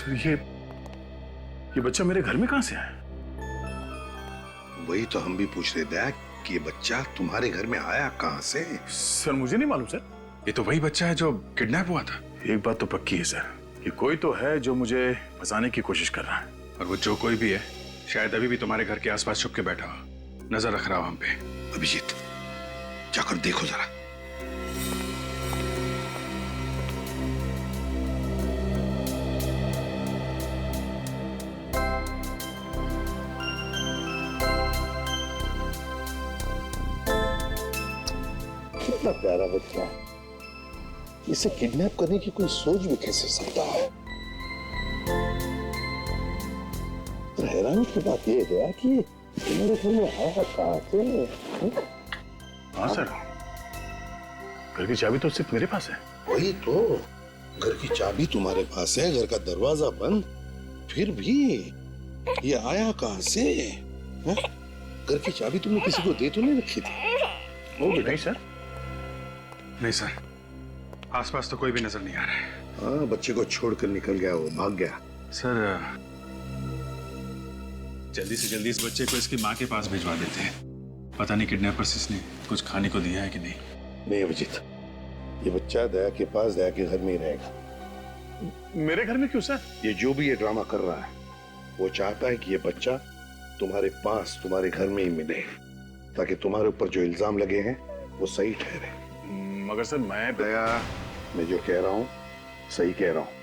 Sir ये बच्चा मेरे घर में कहां से आया? वही तो हम भी पूछ रहे थे कि ये बच्चा तुम्हारे घर में आया कहां से? सर मुझे नहीं मालूम सर। ये तो वही बच्चा है जो किडनैप हुआ था। एक बात तो पक्की है सर कि कोई तो है जो मुझे फंसाने की कोशिश कर रहा है। और वो जो कोई भी है शायद अभी भी तुम्हारे घर के आसपास छुप के बैठा हो, नजर रख रहा हो हम पे। अभिजीत जाकर देखो जरा। कितना प्यारा बच्चा, इसे किडनैप करने की कोई सोच भी कैसे सकता है? तो हैरानी की बात यह है कि मेरे घर में आया कहां से? हाँ सर, घर की चाबी तो सिर्फ मेरे पास है। वही तो, घर की चाबी तुम्हारे पास है, घर का दरवाजा बंद, फिर भी ये आया कहां से? है? घर की चाबी तुमने किसी को दे तो नहीं रखी थी? नहीं सर। नहीं सर, आसपास तो कोई भी नजर नहीं आ रहा है। हाँ, बच्चे को छोड़कर निकल गया, वो भाग गया। सर जल्दी से जल्दी इस बच्चे को इसकी माँ के पास भिजवा देते हैं। पता नहीं किडनैपर्स इसने कुछ खाने को दिया है कि नहीं। नहीं अभिजीत, ये बच्चा दया के पास, दया के घर में ही रहेगा। मेरे घर में क्यों सर? ये जो भी ये ड्रामा कर रहा है वो चाहता है कि ये बच्चा तुम्हारे पास, तुम्हारे घर में ही मिले, ताकि तुम्हारे ऊपर जो इल्जाम लगे हैं वो सही ठहरे। मगर सर मैं दया, मैं जो कह रहा हूं सही कह रहा हूं।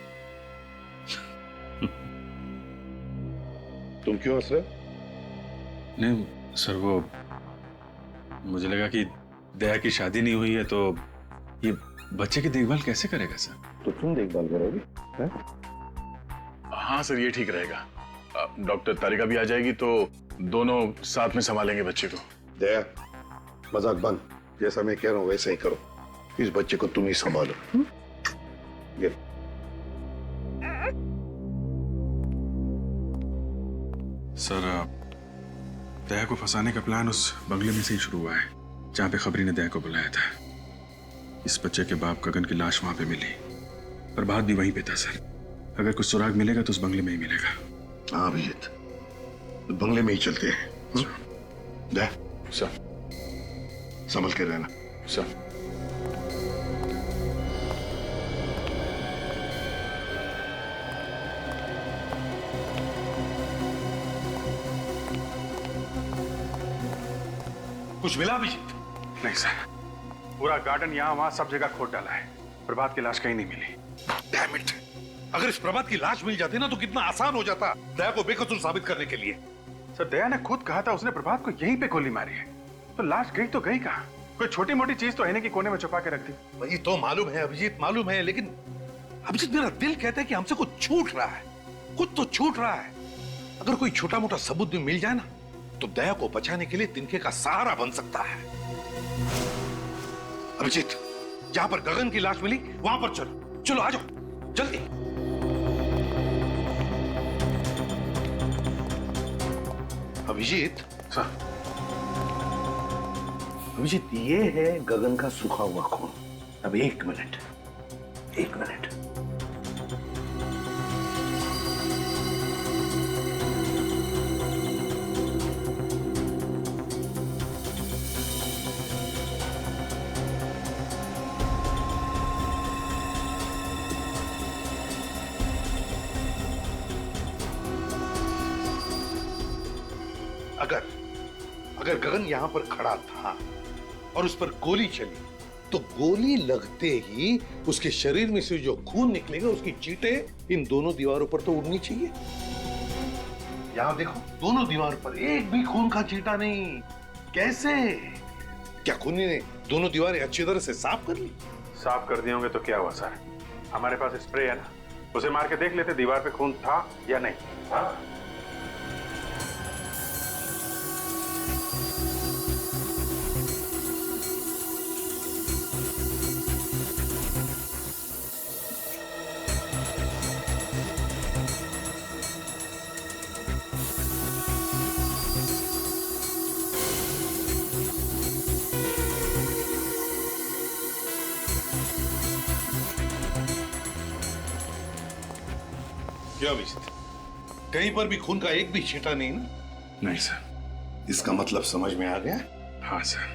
तुम क्यों हंस रहे हो? नहीं सर, वो मुझे लगा कि दया की शादी नहीं हुई है तो ये बच्चे की देखभाल कैसे करेगा सर? तो तुम देखभाल करोगे? हाँ सर, ये ठीक रहेगा। डॉक्टर तारिका भी आ जाएगी तो दोनों साथ में संभालेंगे बच्चे को। दया, मजाक बंद, जैसा मैं कह रहा हूं वैसा ही करो। इस बच्चे को तुम ही संभालो। ये सर, दया को फंसाने का प्लान उस बंगले में से ही शुरू हुआ है जहां पे खबरी ने दया को बुलाया था। इस बच्चे के बाप गगन की लाश वहां पे मिली, पर बात भी वहीं पे था सर। अगर कुछ सुराग मिलेगा तो उस बंगले में ही मिलेगा। हाँ अभिजीत, तो बंगले में ही चलते हैं। दया, सर संभल के रहना। सर कुछ मिला अभिजीत? नहीं सर, पूरा गार्डन यहाँ वहां सब जगह खोद डाला है, प्रभात की लाश कहीं नहीं मिली। Damn it! अगर इस प्रभात की लाश मिल जाती ना तो कितना आसान हो जाता दया को बेकसूर साबित करने के लिए। सर दया ने खुद कहा था उसने प्रभात को यहीं पे गोली मारी है, तो लाश गई तो गई कहाँ? कोई छोटी मोटी चीज तो है कि कोने में छुपा के रख दी। वही तो मालूम है अभिजीत, मालूम है, लेकिन अभिजीत मेरा दिल कहता है कि हमसे कुछ छूट रहा है, कुछ तो छूट रहा है। अगर कोई छोटा मोटा सबूत भी मिल जाए ना तो दया को बचाने के लिए तिनके का सहारा बन सकता है। अभिजीत, जहां पर गगन की लाश मिली वहां पर चलो, चलो आ जाओ जल्दी। अभिजीत सर, अभिजीत, ये है गगन का सूखा हुआ खून। अब एक मिनट, एक मिनट। अगर गगन यहां पर खड़ा था और उस पर गोली चली तो गोली लगते ही उसके शरीर में से जो खून निकलेगा उसकी चींटें इन दोनों दीवारों पर तो उड़नी चाहिए। यहां देखो, दोनों दीवार पर एक भी खून का चींटा नहीं। कैसे? क्या खूनी ने दोनों दीवारें अच्छी तरह से साफ कर ली? साफ कर दिए होंगे तो क्या हुआ सर? हमारे पास स्प्रे है ना, उसे मार के देख लेते दीवार पे खून था या नहीं। हाँ? क्या अभिजीत, कहीं पर भी खून का एक भी छींटा नहीं ना? नहीं सर। इसका मतलब समझ में आ गया? हाँ सर,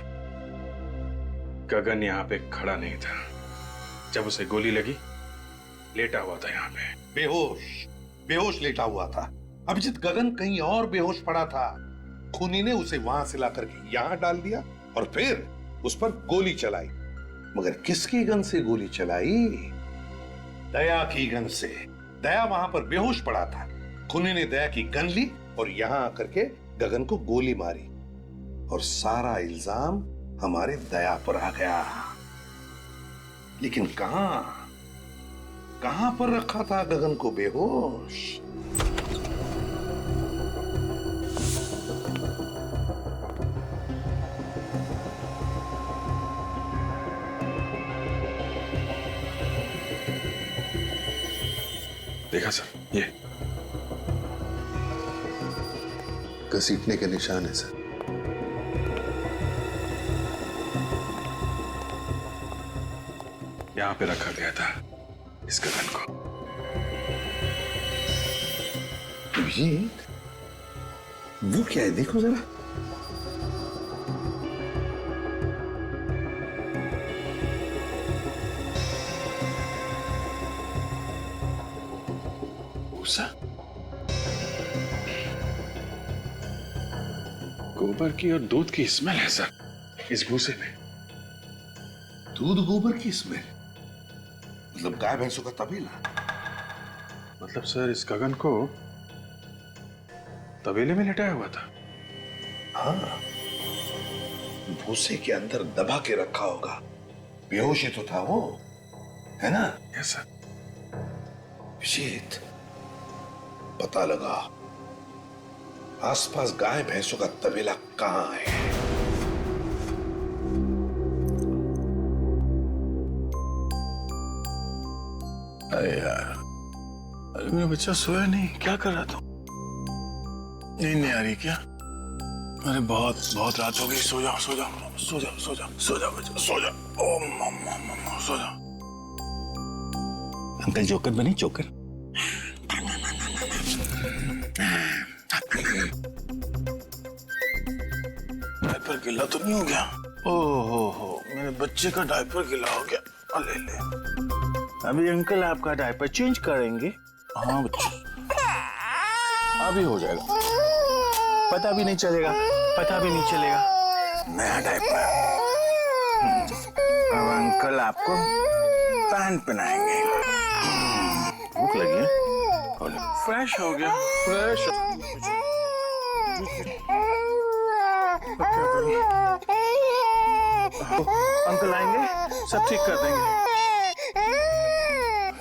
गगन यहाँ पे खड़ा नहीं था। जब उसे गोली लगी लेटा हुआ था यहाँ पे। बेहोश लेटा हुआ था। अभिजीत, गगन कहीं और बेहोश पड़ा था। खूनी ने उसे वहां से लाकर के यहां डाल दिया और फिर उस पर गोली चलाई। मगर किसकी गन से गोली चलाई? दया की गन से। दया वहां पर बेहोश पड़ा था। खूनी ने दया की गन ली और यहां आकर के गगन को गोली मारी और सारा इल्जाम हमारे दया पर आ गया। लेकिन कहां पर रखा था गगन को बेहोश? देखा सर, ये घसीटने के निशान है सर। यहाँ पे रखा गया था इस गगन को। अभिजीत, वो क्या है? देखो जरा। भूसा, गोबर की और दूध की स्मेल है सर इस भूसे में। दूध गोबर की स्मेल? मतलब गाय भैंसों का तबेला? मतलब सर इस गगन को तबेले में लिटाया हुआ था। हाँ, भूसे के अंदर दबा के रखा होगा। बेहोश ही तो था वो, है ना? Yes sir. अभिजीत, पता लगा आसपास गाय भैंसों का तबेला कहां है। अरे यार, अरे मेरा बच्चा सोया नहीं, क्या कर रहा था? नींद नहीं आ रही क्या? अरे बहुत रात हो गई। सो जाओ सो जाओ सो जाओ सो जाओ सो जाओ बच्चा, सो जाओ। ओ मम्मा सो जाओ। अंकल जोकर बनी, जोकर। डायपर गीला तो नहीं हो गया? हो मेरे बच्चे का डायपर गीला हो गया। ले ले, अभी अंकल आपका डायपर चेंज करेंगे। हाँ बच्चे, अभी हो जाएगा, पता भी नहीं चलेगा, नया डायपर। अब अंकल आपको पैंट पहनाएंगे। भूख लगी है? फ्रेश हो गया, फ्रेश। अंकल आएंगे, सब ठीक कर देंगे।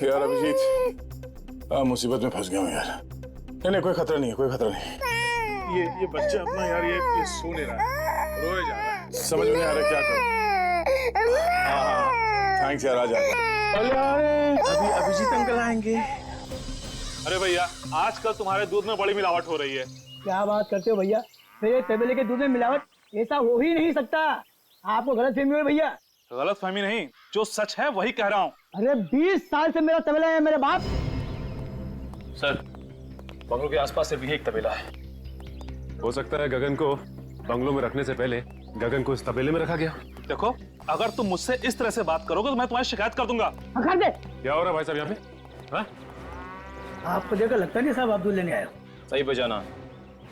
यार अभिजीत, मुसीबत में फंस गया हूँ यार। नहीं कोई खतरा नहीं है, कोई खतरा नहीं। ये बच्चा अपना यार ये सो नहीं रहा है, रोए जा रहा है, समझ में नहीं आ रहा क्या करूं। हाँ थैंक्स यार, आ जा। अभी अभिजीत अंकल आएंगे। अरे भैया, आजकल तुम्हारे दूध में बड़ी मिलावट हो रही है। क्या बात करते हो भैया? मेरे तबेले के दूध में मिलावट? ऐसा हो ही नहीं सकता। आपको गलत फहमी हुई भैया। गलत फहमी नहीं, जो सच है वही कह रहा हूँ। अरे 20 साल से मेरा तबेला है मेरे बाप। सर, बंगलों के आसपास सिर्फ यही एक तबेला है। हो सकता है गगन को बंगलों में रखने से पहले गगन को इस तबेले में रखा गया। देखो, अगर तुम मुझसे इस तरह से बात करोगे तो मैं तुम्हारी शिकायत कर दूंगा। कर दे। क्या हो रहा है भाई साहब यहाँ पे? हाँ? आपको देखकर लगता नहीं साहब आप दूध लेने आए हो। सही बजाना,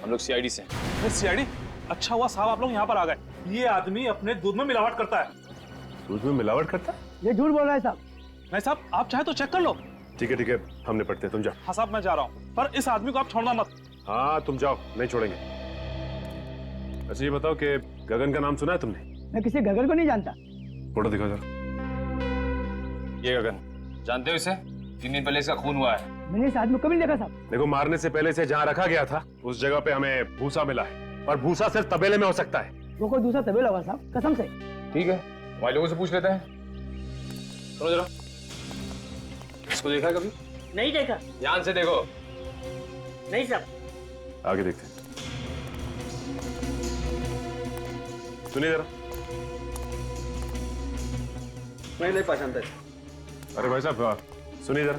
हम लोग सीआईडी से। सीआईडी? अच्छा हुआ साहब आप लोग यहाँ पर आ गए। ये आदमी अपने दूध में मिलावट करता है। दूध में मिलावट करता? ये झूठ बोल रहा है साहब। नहीं साहब, आप चाहे तो चेक कर लो। ठीक है, हम निपटते हैं, तुम जाओ। हाँ साहब, मैं जा रहा हूँ, पर इस आदमी को आप छोड़ना मत। हाँ तुम जाओ, नहीं छोड़ेंगे। अच्छा ये बताओ कि गगन का नाम सुना है तुमने? मैं किसी गगन को नहीं जानता। फोटो दिखाओ जरा। ये गगन, जानते हो इसे? 3 दिन पहले इसका खून हुआ है। मैंने इस आदमी को कभी नहीं देखा साहब। देखो, मारने से पहले से जहाँ रखा गया था उस जगह पे हमें भूसा मिला है, और भूसा सिर्फ तबेले में हो सकता है। वो कोई दूसरा तबेला होगा साहब, कसम से। ठीक है, हमारे लोगों से पूछ लेते हैं। सुनो जरा, इसको देखा है कभी? नहीं देखा। ध्यान से देखो। नहीं साहब। आगे देखते हैं। सुनिए जरा। मैं नहीं पहचानता। अरे भाई साहब सुनिए जरा।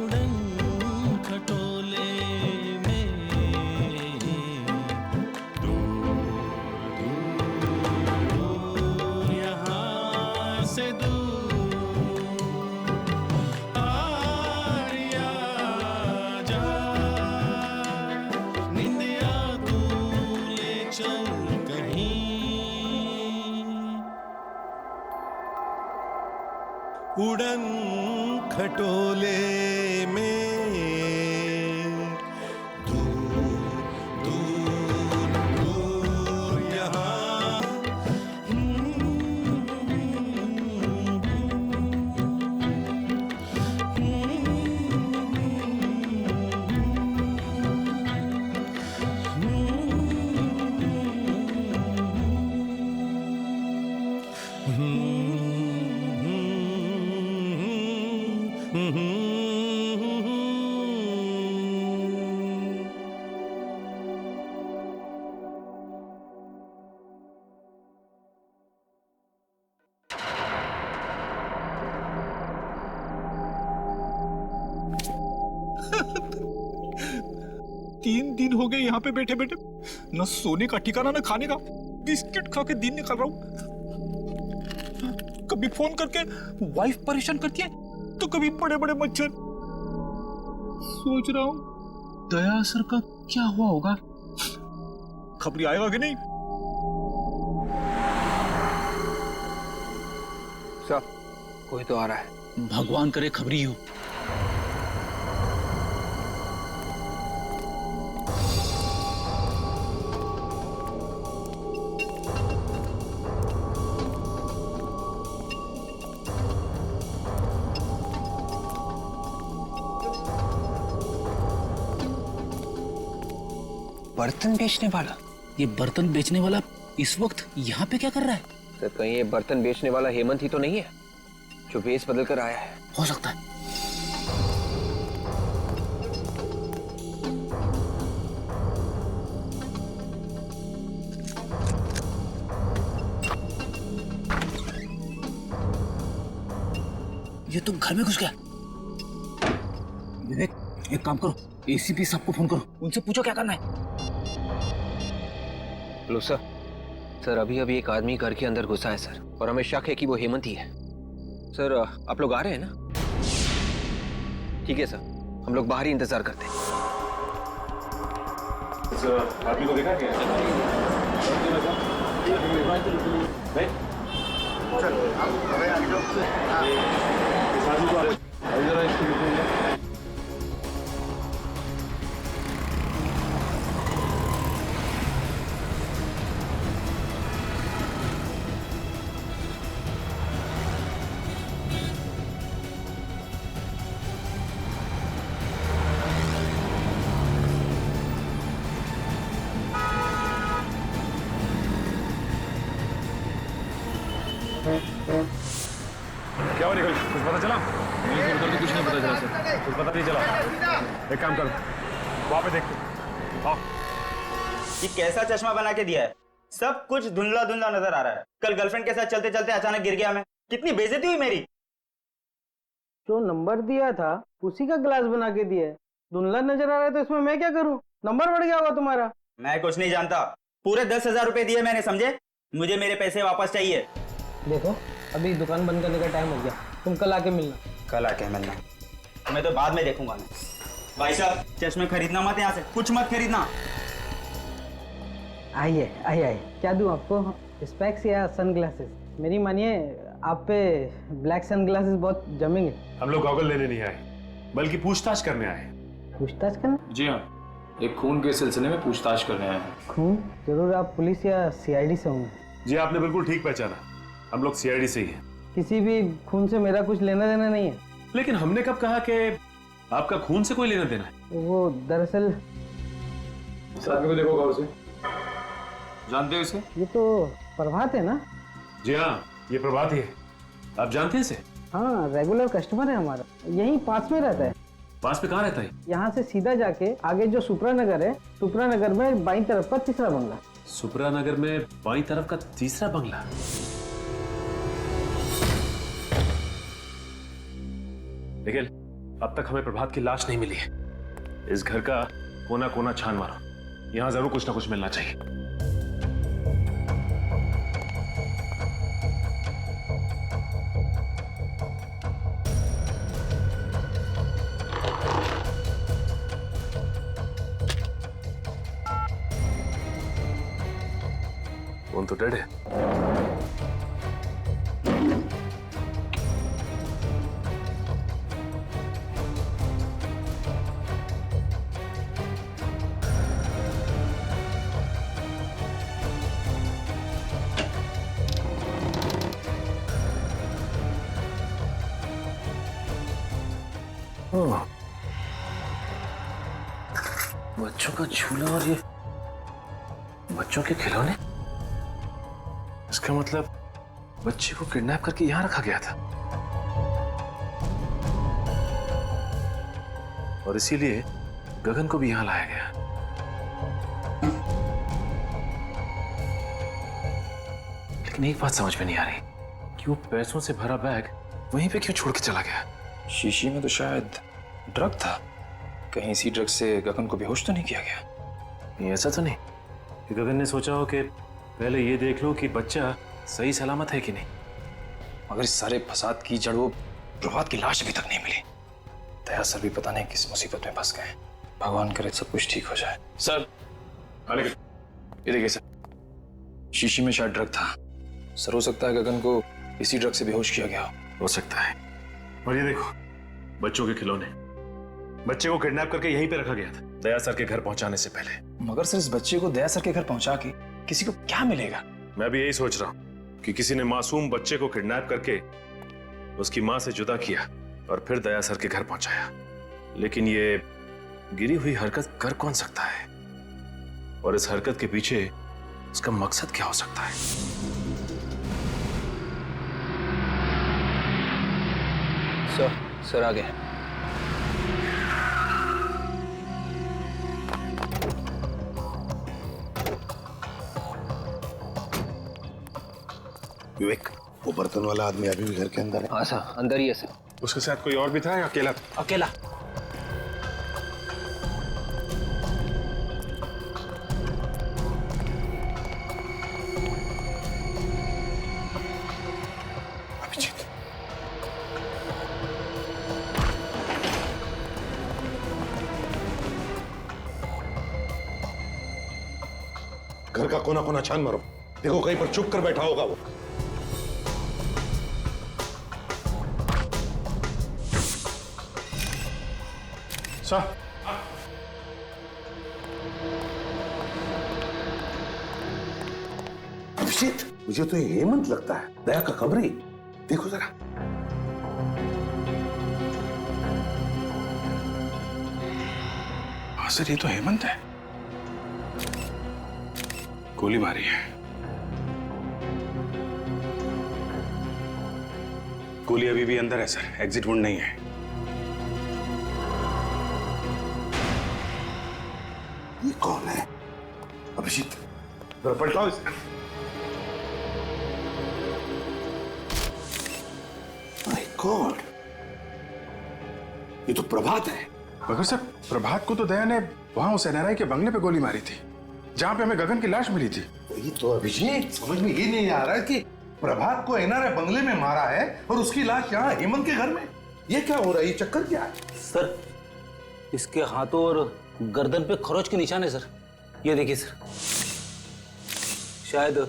से दूर आरिया जा, निंदिया तू ले चल कहीं, उड़न खटोले में दूर दूर दूर यहाँ तीन दिन हो गए यहाँ पे बैठे बैठे, न सोने का ठिकाना न खाने का, बिस्किट खा के दिन निकाल रहा हूँ। कभी फोन करके वाइफ परेशान करती है, तो कभी बड़े बड़े मच्छर। सोच रहा हूँ दया सर का क्या हुआ होगा, खबरी आएगा कि नहीं। सब कोई तो आ रहा है। भगवान करे खबरी हो। बर्तन बेचने वाला? ये बर्तन बेचने वाला इस वक्त यहाँ पे क्या कर रहा है? सर कहीं ये बर्तन बेचने वाला हेमंत ही तो नहीं है जो वेश बदल कर आया है? हो सकता है। ये तो घर में घुस गया। विवेक एक काम करो, एसीपी साहब को फोन करो, उनसे पूछो क्या करना है। लो सर अभी अभी एक आदमी घर के अंदर घुसा है सर, और हमें शक है कि वो हेमंत ही है। सर आप लोग आ रहे हैं ना? ठीक है सर, हम लोग बाहर ही इंतजार करते हैं। आदमी को देखा क्या? क्या हुआ निकल, कुछ पता चला? इधर तो कुछ नहीं पता चला सर। कुछ पता नहीं चला। एक काम करो, वहां पे देखते। आओ। ये कैसा चश्मा बना के दिया है, सब कुछ धुंधला धुंधला नजर आ रहा है। कल गर्लफ्रेंड के साथ चलते चलते अचानक गिर गया मैं, कितनी बेइज्जती हुई मेरी। जो नंबर दिया था उसी का ग्लास बना के दिया है, धुंधला नजर आ रहा है तो इसमें मैं क्या करूं? नंबर बढ़ गया होगा तुम्हारा। मैं कुछ नहीं जानता, पूरे 10,000 रुपए दिए मैंने, समझे? मुझे मेरे पैसे वापस चाहिए। देखो अभी दुकान बंद करने का टाइम हो गया, तुम कल आके मिलना। कल आके मिलना? मैं तो बाद में देखूंगा। मैं भाई साहब चश्मे खरीदना मत, यहाँ से कुछ मत खरीदना। आइए आइए, क्या दूं आपको, स्पेक्स या सनग्लासेस? मेरी मानिए आप पे ब्लैक सनग्लासेस बहुत जमेंगे। हम लोग गॉगल लेने नहीं आए, बल्कि पूछताछ करने आए। पूछताछ करना? जी हाँ, एक खून के सिलसिले में पूछताछ करने आए हैं। खून? जरूर आप पुलिस या सीआईडी से होंगे। जी आपने बिल्कुल ठीक पहचाना, हम लोग सीआईडी से ही हैं। किसी भी खून से मेरा कुछ लेना देना नहीं है। लेकिन हमने कब कहा कि आपका खून से कोई लेना देना है? वो दरअसल इस आदमी को देखो गौर से, जानते हो इसे? ये तो प्रभात है ना? जी हाँ, ये प्रभात ही है। आप जानते हैं इसे? हाँ, रेगुलर कस्टमर है हमारा, यहीं पास में रहता है। पास में कहाँ रहता है? यहाँ से सीधा जाके आगे जो सुपरा नगर है, सुपरा नगर में बाईं तरफ का तीसरा बंगला। सुपरा नगर में बाईं तरफ का तीसरा बंगला? निखिल, अब तक हमें प्रभात की लाश नहीं मिली है। इस घर का कोना कोना छान मारो, यहाँ जरूर कुछ ना कुछ मिलना चाहिए। 「तो डेड है। बच्चों का झूला और ये बच्चों के खिलौने, इसका मतलब बच्चे को किडनैप करके यहां रखा गया था और इसीलिए गगन को भी यहां लाया गया। लेकिन एक बात समझ में नहीं आ रही कि वो पैसों से भरा बैग वहीं पे क्यों छोड़ के चला गया। शीशी में तो शायद ड्रग था, कहीं इसी ड्रग से गगन को बेहोश तो नहीं किया गया। ये ऐसा तो नहीं कि गगन ने सोचा हो कि पहले ये देख लो कि बच्चा सही सलामत है कि नहीं। मगर इस सारे फसाद की जड़ वो प्रभात की लाश अभी तक नहीं मिली। दया सर भी पता नहीं किस मुसीबत में फंस गए। भगवान करे सब कुछ ठीक हो जाए। सर ये देखिए सर, शीशी में शायद ड्रग था। सर हो सकता है गगन को इसी ड्रग से बेहोश किया गया हो सकता है। और ये देखो बच्चों के खिलौने, बच्चे को किडनैप करके यहीं पे रखा गया था दया सर के घर पहुंचाने से पहले। मगर सर इस बच्चे को दया सर के घर पहुंचा के किसी को क्या मिलेगा? मैं भी यही सोच रहा हूं कि किसी ने मासूम बच्चे को किडनैप करके उसकी मां से जुदा किया और फिर दया सर के घर पहुंचाया। लेकिन ये गिरी हुई हरकत कर कौन सकता है और इस हरकत के पीछे उसका मकसद क्या हो सकता है? सर आ गए। विवेक, वो बर्तन वाला आदमी अभी भी घर के अंदर है? हाँ सर, अंदर ही है सर। उसके साथ कोई और भी था या अकेला? अकेला। अभिजीत, घर का कोना कोना छान मारो, देखो कहीं पर चुप कर बैठा होगा वो। सर, अभिजीत, मुझे तो ये हेमंत लगता है, दया का खबरी। देखो जरा। हाँ सर, ये तो हेमंत है। गोली मारी है। गोली अभी भी अंदर है सर, एग्जिट वुंड नहीं है। ये कौन है? अभिजीत, जरा पलटाओ इसे। माय गॉड, ये तो प्रभात है। मगर सर, प्रभात को तो दया ने वहां उस एनआरआई के बंगले पे गोली मारी थी जहां पे हमें गगन की लाश मिली थी। ये तो अभिजीत, समझ में ये नहीं आ रहा है कि प्रभात को एनआरआई बंगले में मारा है और उसकी लाश यहाँ हेमंत के घर में। ये क्या हो रहा है? ये चक्कर क्या है? सर, इसके हाथों और गर्दन पे खरोच के निशान है सर। ये देखिए सर, शायद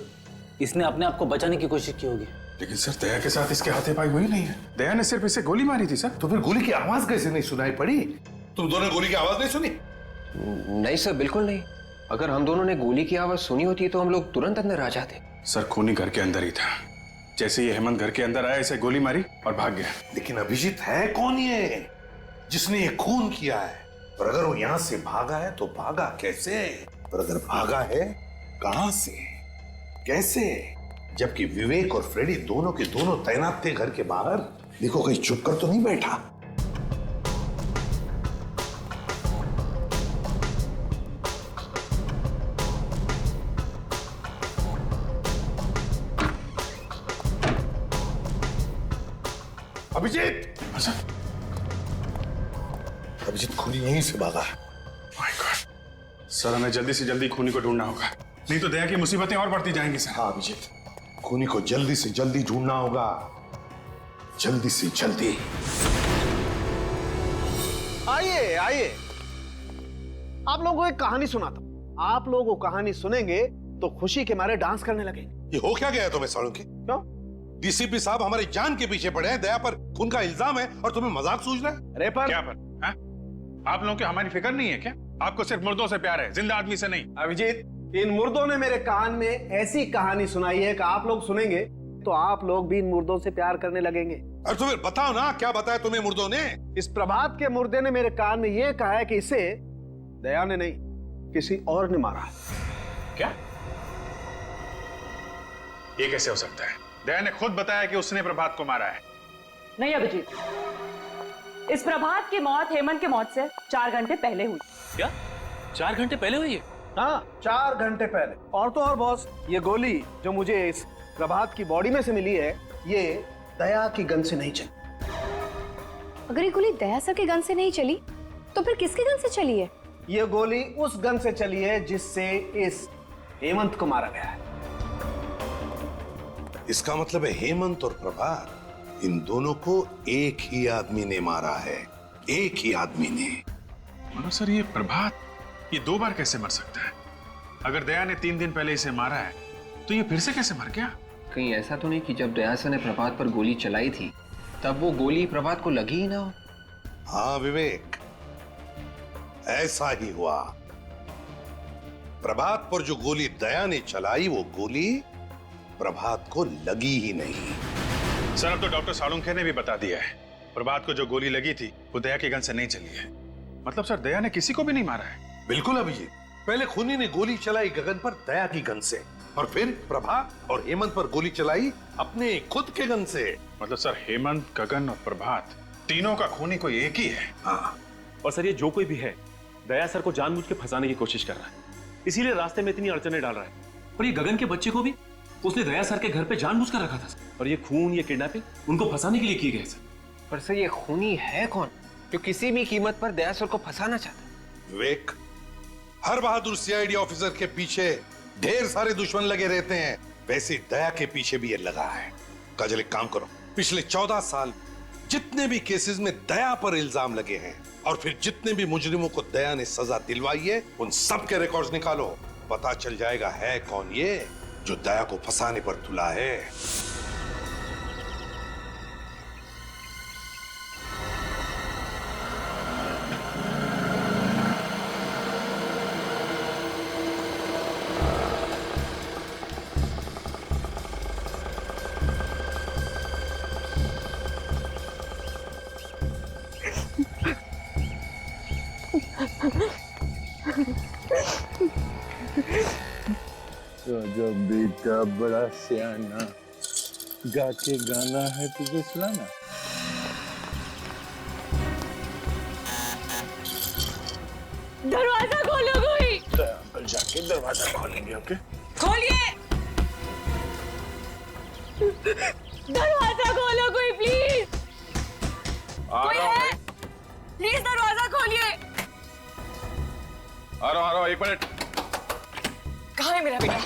इसने अपने आप को बचाने की कोशिश की होगी। लेकिन सर, दया के साथ इसके हाथापाई हुई नहीं है। दया ने सिर्फ इसे गोली मारी थी सर। तो फिर गोली की आवाज कैसे नहीं सुनाई पड़ी? तुम दोनों ने गोली की आवाज नहीं सुनी? नहीं सर, बिल्कुल नहीं। अगर हम दोनों ने गोली की आवाज सुनी होती तो हम लोग तुरंत अंदर आ जाते। सर, खूनी घर के अंदर ही था। जैसे ये हेमंत घर के अंदर आया, इसे गोली मारी और भाग गया। लेकिन अभिजीत, है कौन ये जिसने ये खून किया है? और अगर वो यहां से भागा है तो भागा कैसे? और अगर भागा है, कहां से, कैसे? जबकि विवेक और फ्रेडी दोनों के दोनों तैनात थे घर के बाहर। देखो कहीं चुप कर तो नहीं बैठा। अभिजीत, अभिजीत खूनी यहीं से भागा है। माय गॉड, सर हमें जल्दी से जल्दी खूनी को ढूंढना होगा, नहीं तो दया की मुसीबतें और बढ़ती जाएंगी सर। हाँ अभिजीत, खूनी को जल्दी से जल्दी ढूंढना होगा, जल्दी से जल्दी। आइए आइए, आप लोगों को एक कहानी सुनाता हूं। आप लोगों को कहानी सुनेंगे तो खुशी के मारे डांस करने लगे। ये हो क्या गया तुम्हें सालुंखे? क्यों? डीसीपी साहब हमारी जान के पीछे पड़े हैं, दया पर खून का इल्जाम है और तुम्हें मजाक सूझ रहा है? अरे पर क्या पर? हाँ? आप लोगों की हमारी फिक्र नहीं है क्या? आपको सिर्फ मुर्दों से प्यार है, जिंदा आदमी से नहीं। अभिजीत, इन मुर्दों ने मेरे कान में ऐसी कहानी सुनाई है कि आप लोग सुनेंगे तो आप लोग भी इन मुर्दों से प्यार करने लगेंगे। और तुम्हें बताओ ना, क्या बताया तुम्हें मुर्दों ने? इस प्रभात के मुर्दे ने मेरे कान में यह कहा है कि इसे दया ने नहीं, किसी और ने मारा। क्या? ये कैसे हो सकता है? दया ने खुद बताया कि उसने प्रभात को मारा है। नहीं अभिजीत, इस प्रभात की मौत हेमंत के मौत से 4 घंटे पहले हुई। क्या 4 घंटे पहले हुई है? हाँ, 4 घंटे पहले। और तो और बॉस, ये गोली जो मुझे इस प्रभात की बॉडी में से मिली है, ये दया की गन से नहीं चली। अगर ये गोली दया सर के गन से नहीं चली तो फिर किसके गन से चली है? ये गोली उस गन से चली है जिससे इस हेमंत को मारा गया है। इसका मतलब है हेमंत और प्रभात, इन दोनों को एक ही आदमी ने मारा है, एक ही आदमी ने। मनो सर, ये प्रभात ये 2 बार कैसे मर सकता है? अगर दया ने 3 दिन पहले इसे मारा है तो ये फिर से कैसे मर गया? कहीं ऐसा तो नहीं कि जब दया सर ने प्रभात पर गोली चलाई थी तब वो गोली प्रभात को लगी ही ना हो? हाँ विवेक, ऐसा ही हुआ। प्रभात पर जो गोली दया ने चलाई, वो गोली प्रभात को लगी ही नहीं। सर, अब तो डॉक्टर सालुंखे ने भी बता दिया है, प्रभात को जो गोली लगी थी वो दया की गन से नहीं चली है। मतलब सर, दया ने किसी को भी नहीं मारा है। बिल्कुल अभिजीत, पहले खूनी ने गोली चलाई गगन पर दया की गन से, और फिर प्रभात और हेमंत पर गोली चलाई अपने खुद के गन से। मतलब सर, हेमंत, गगन और प्रभात तीनों का खूनी कोई एक ही है। हाँ, और सर ये जो कोई भी है, दया सर को जानबूझ के फंसाने की कोशिश कर रहा है, इसीलिए रास्ते में इतनी अड़चने डाल रहा है। और ये गगन के बच्चे को भी उसने दया सर के घर पे जानबूझ कर रखा था। और ये खून, ये किडनैपिंग उनको फंसाने के लिए किए गए सर। पर सर, ये खूनी है कौन जो किसी भी कीमत पर दया सर को फंसाना चाहता है? विवेक, हर बहादुर सीआईडी ऑफिसर के पीछे ढेर सारे दुश्मन लगे रहते हैं, वैसे दया के पीछे भी ये लगा है। काजल, एक काम करो, पिछले 14 साल जितने भी केसेस में दया पर इल्जाम लगे हैं और फिर जितने भी मुजरिमों को दया ने सजा दिलवाई है, उन सब के रिकॉर्ड्स निकालो। पता चल जाएगा है कौन ये जो दया को फंसाने पर तुला है। तो जब बेटा बड़ा सियाना, गा के गाना है तुझे सुनाना। दरवाजा खोलो कोई। तो अंकल जाके दरवाजा खोलेंगे। ओके, खोलिए, दरवाजा खोलो कोई प्लीज। कोई है? प्लीज दरवाजा खोलिए। आ रहा हूँ, 1 मिनट। कहाँ है मेरा बेटा?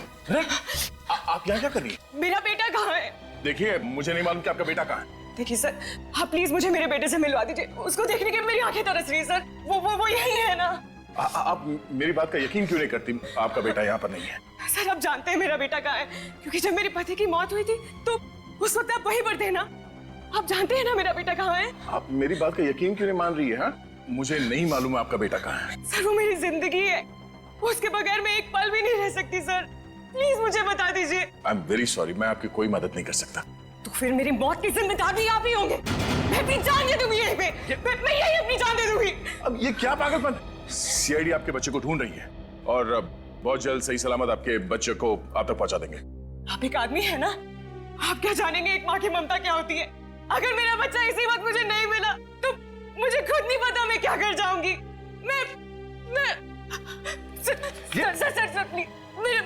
आप यहाँ क्या कर रही हैं? मेरा बेटा कहाँ है? देखिए, मुझे नहीं मालूम कि आपका बेटा कहाँ है। देखिए सर, आप प्लीज मुझे मेरे बेटे से मिलवा दीजिए। उसको देखने के मेरी आंखें तरस रही है सर। वो यही है ना? आप मेरी बात का यकीन क्यों नहीं करती? आपका बेटा यहाँ पर नहीं है। सर, आप जानते हैं मेरा बेटा कहाँ है, क्योंकि जब मेरे पति की मौत हुई थी तो उस वक्त आप वहीं पर थे ना। आप जानते हैं ना मेरा बेटा कहाँ है? आप मेरी बात का यकीन क्यों नहीं मान रही है? हाँ, मुझे नहीं मालूम आपका बेटा कहाँ है। सर, वो मेरी जिंदगी है, उसके बगैर मैं एक पल भी नहीं रह सकती सर। प्लीज मुझे बता दीजिए। आई एम वेरी सॉरी, मैं आपकी कोई मदद नहीं कर सकता। तो फिर मेरी मौत की जिम्मेदार भी आप ही होंगे। मैं अपनी जान दे दूंगी यहीं पे। मैं यही अपनी जान दे दूंगी। अब ये क्या पागलपन? सीआईडी आपके बच्चे को ढूंढ रही है और बहुत जल्द सही सलामत आपके बच्चे को आप तक पहुंचा देंगे। आप एक आदमी है ना, आप क्या जानेंगे एक माँ की ममता क्या होती है। अगर मेरा बच्चा इसी वक्त मुझे नहीं मिला तो मुझे खुद नहीं पता मैं क्या कर जाऊंगी। मैं सर प्लीज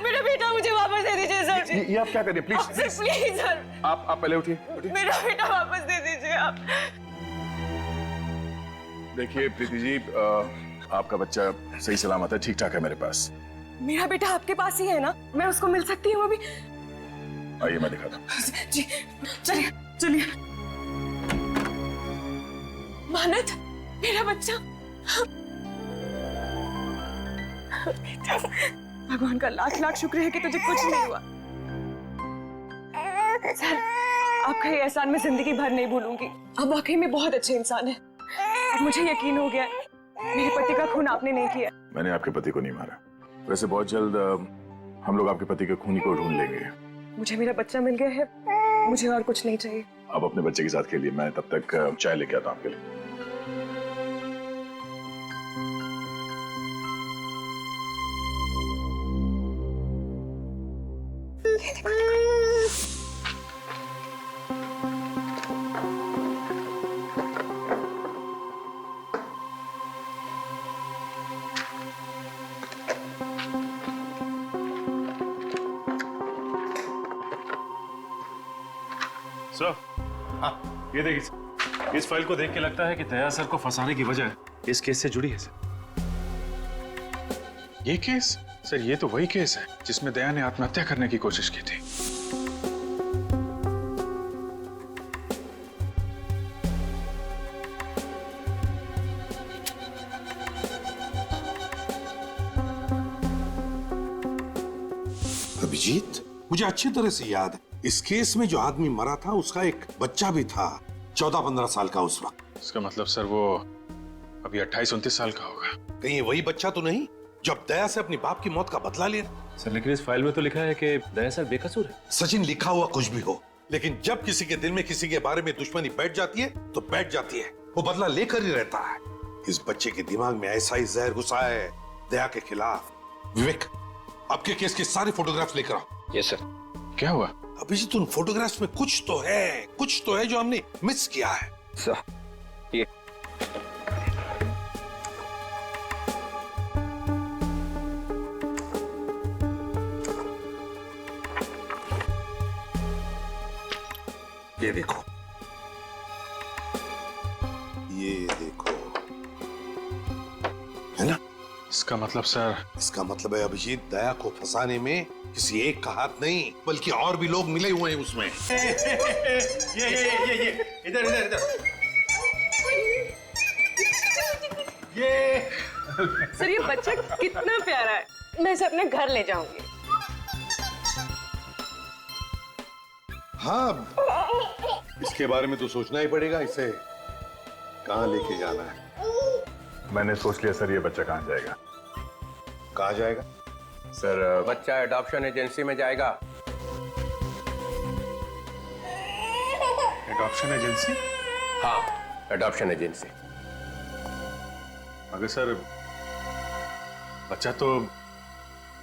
मेरा बेटा मुझे वापस दे दीजिए सर। ये आप क्या कर रहे हैं? प्लीज प्लीज सर, आप पहले उठिए। मेरा बेटा वापस दे दीजिए आप। देखिए प्रीति जी, आपका बच्चा सही सलामत है, ठीक ठाक है मेरे पास। मेरा बेटा आपके पास ही है ना? मैं उसको मिल सकती हूँ अभी? आइए मैं दिखाता हूँ। जी चलिए चलिए। मानत, मेरा बच्चा। भगवान का लाख लाख शुक्र है कि तुझे कुछ नहीं हुआ। सर, आपका ये एहसान मैं जिंदगी भर नहीं भूलूंगी। आप वाकई में बहुत अच्छे इंसान हैं। अब मुझे यकीन हो गया है, मेरे पति का खून आपने नहीं किया। मैंने आपके पति को नहीं मारा। वैसे बहुत जल्द हम लोग आपके पति के खूनी को ढूंढ लेंगे। मुझे मेरा बच्चा मिल गया है, मुझे और कुछ नहीं चाहिए। आप अपने बच्चे के साथ खेलिए, मैं तब तक चाय लेके आता हूं आपके लिए। सर, हाँ, ये देखिए, इस फाइल को देख के लगता है कि दया सर को फंसाने की वजह इस केस से जुड़ी है सर। ये केस? सर, ये तो वही केस है जिसमें दया ने आत्महत्या करने की कोशिश की थी। अभिजीत, मुझे अच्छी तरह से याद है, इस केस में जो आदमी मरा था उसका एक बच्चा भी था, 14-15 साल का उस वक्त। इसका मतलब सर वो अभी 28-29 साल का होगा। कहीं ये वही बच्चा तो नहीं जब दया से अपनी बाप की मौत का बदला लिया? सर, लेकिन इस फाइल में तो लिखा है कि दया सर बेकसूर है। सचिन, लिखा हुआ कुछ भी हो, लेकिन जब किसी के दिल में किसी के बारे में दुश्मनी बैठ जाती है तो बैठ जाती है, वो बदला लेकर ही रहता है। इस बच्चे के दिमाग में ऐसा ही जहर घुसा है दया के खिलाफ। विवेक, आपके केस के सारे फोटोग्राफ्स लेकर आओ। Yes sir. क्या हुआ? अभिजीत, उन फोटोग्राफ्स में कुछ तो है जो हमने मिस किया है। सर, ये देखो, ये देखो, है ना? इसका मतलब सर? इसका मतलब है अभिजीत, दया को फंसाने में किसी एक का हाथ नहीं बल्कि और भी लोग मिले हुए हैं उसमें। ये इधर इधर इधर ये सर, ये बच्चा कितना प्यारा है, मैं इसे अपने घर ले जाऊंगी। हाँ, इसके बारे में तो सोचना ही पड़ेगा, इसे कहाँ लेके जाना है। मैंने सोच लिया सर, ये बच्चा कहाँ जाएगा। कहाँ जाएगा सर? बच्चा एडॉप्शन एजेंसी में जाएगा। Adoption agency? हाँ, एडॉप्शन एजेंसी। मगर सर, बच्चा तो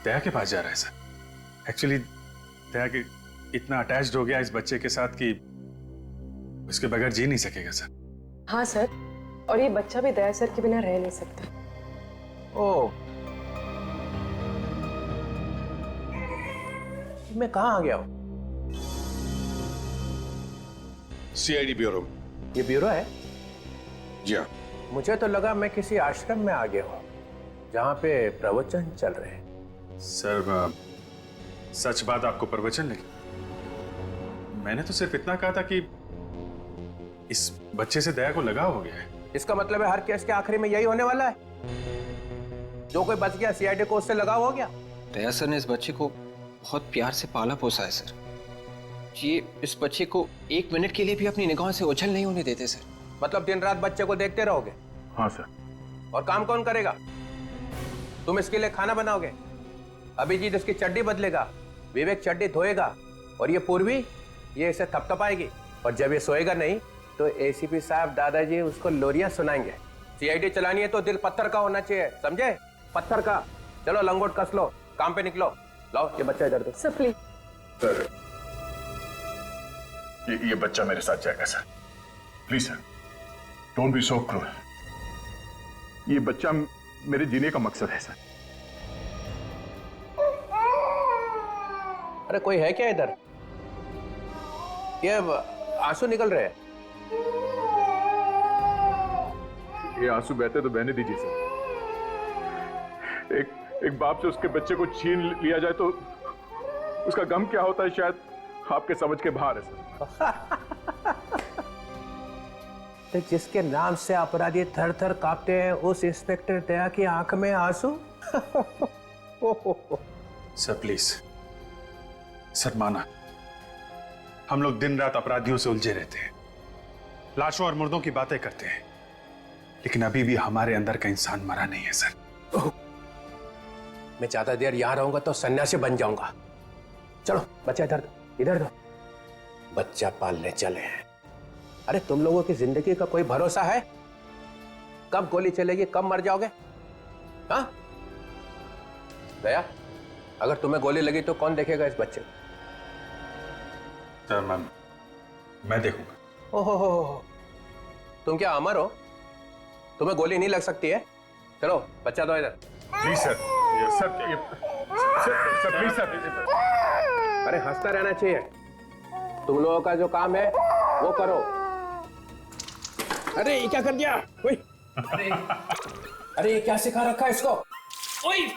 दया के पास जा रहा है सर। एक्चुअली दया के इतना अटैच्ड हो गया इस बच्चे के साथ कि उसके बगैर जी नहीं सकेगा सर। हाँ सर, और ये बच्चा भी दया सर के बिना रह नहीं सकता। ओह, मैं कहाँ आ गया हूँ? CID bureau. ये ब्यूरो है? जी हाँ। मुझे तो लगा मैं किसी आश्रम में आ गया हूँ जहाँ पे प्रवचन चल रहे हैं। सर, सच बात आपको प्रवचन लगी? मैंने तो सिर्फ इतना कहा था कि इस बच्चे से दया को लगाव हो गया है। इसका मतलब है हर केस के आखिरी में यही होने वाला है। जो कोई बच गया सीआईडी को उससे लगाव हो गया। दया सर ने इस बच्चे को बहुत प्यार से पाला पोसा है सर। ये इस बच्चे को एक मिनट के लिए भी अपनी निगाहों से ओझल नहीं होने देते सर। मतलब दिन रात बच्चे को देखते रहोगे? हाँ सर। और काम कौन करेगा? तुम इसके लिए खाना बनाओगे, अभिजीत इसकी चड्डी बदलेगा, विवेक चड्डी धोएगा, और ये पूर्वी ये इसे थपथपाएगी, और जब ये सोएगा नहीं तो एसीपी साहब दादाजी उसको लोरियां सुनाएंगे। सीआईडी चलानी है तो दिल पत्थर का होना चाहिए, समझे? पत्थर का। चलो लंगोट कस लो, काम पे निकलो। लाओ ये बच्चा इधर दो। Sir please. सर, ये बच्चा मेरे साथ जाएगा sir. Please sir, don't be so cruel. ये बच्चा मेरे जीने का मकसद है सर। अरे कोई है क्या इधर? ये आंसू निकल रहे हैं। ये आंसू बहते तो बहने दीजिए सर। एक बाप से उसके बच्चे को छीन लिया जाए तो उसका गम क्या होता है, शायद आपके समझ के बाहर है सर। तो जिसके नाम से अपराधी थर थर कांपते हैं, उस इंस्पेक्टर दया की आंख में आंसू? सर प्लीज, सर माना, हम लोग दिन रात अपराधियों से उलझे रहते हैं, लाशों और मुर्दों की बातें करते हैं, लेकिन अभी भी हमारे अंदर का इंसान मरा नहीं है सर। मैं ज्यादा देर यहां रहूंगा तो सन्यासी बन जाऊंगा। चलो बच्चा इधर दो, इधर दो। बच्चा पालने चले हैं। अरे तुम लोगों की जिंदगी का कोई भरोसा है? कब गोली चलेगी, कब मर जाओगे? हाँ दया, अगर तुम्हें गोली लगी तो कौन देखेगा इस बच्चे को? सर मैं देखूंगा। ओहो, तुम क्या अमर हो? तुम्हें गोली नहीं लग सकती है? चलो बच्चा दो इधर। Please sir, sir please sir. अरे हंसता रहना चाहिए। तुम लोगों का जो काम है वो करो। अरे ये क्या कर दिया? अरे ये क्या सिखा रखा है इसको? ओए!